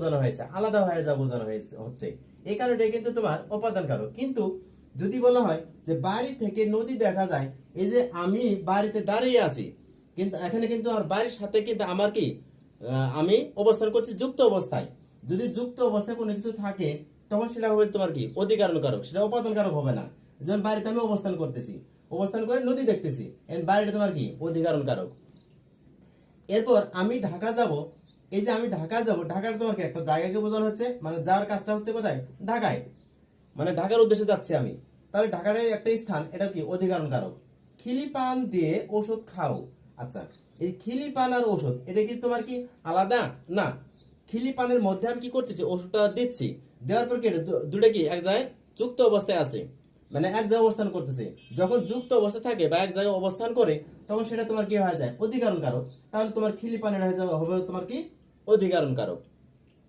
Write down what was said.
বোঝানো হয়েছে, আলাদা হয়ে যাওয়া বোঝানো হচ্ছে। এই কারণে কিন্তু তোমার উপাদান কারক। কিন্তু যদি বলা হয় যে বাড়ি থেকে নদী দেখা যায়, এই যে আমি বাড়িতে দাঁড়িয়ে আছি, কিন্তু এখানে কিন্তু আমার বাড়ির সাথে কিন্তু আমার কি আমি অবস্থান করছি যুক্ত অবস্থায়। যদি যুক্ত অবস্থায় কোনো কিছু থাকে তখন সেটা হবে তোমার কি অধিকরণ কারক, সেটা উপাদান কারক হবে না। যেমন বাড়িতে আমি অবস্থান করতেছি, অবস্থান করে নদী দেখতেছি, এর বাড়িটা তোমার কি অধিকরণ কারক। এরপর আমি ঢাকা যাব, এই যে আমি ঢাকা যাব, ঢাকার তোমার কি একটা জায়গাকে বোঝানো হচ্ছে, মানে যার কাজটা হচ্ছে কোথায়, ঢাকায়, মানে ঢাকার উদ্দেশ্যে যাচ্ছি আমি। তাহলে ঢাকার একটা স্থান, এটা কি অধিকরণ কারক। খিলি পান দিয়ে ওষুধ খাও। আচ্ছা, এই খিলি পান আর ওষুধ এটা কি তোমার কি আলাদা না? খিলি পানের মধ্যে আমি কি করতেছি, ওষুধটা দিচ্ছি, দেওয়ার পর কি দুটো কি এক জায়গায় যুক্ত অবস্থায় আছে, মানে এক জায়গায় অবস্থান করতেছে। যখন যুক্ত অবস্থায় থাকে বা এক জায়গায় অবস্থান করে তখন সেটা তোমার কি হয়ে যায় অধিকরণ কারক। তাহলে তোমার খিলি পানের হবে তোমার কি অধিকরণ কারক।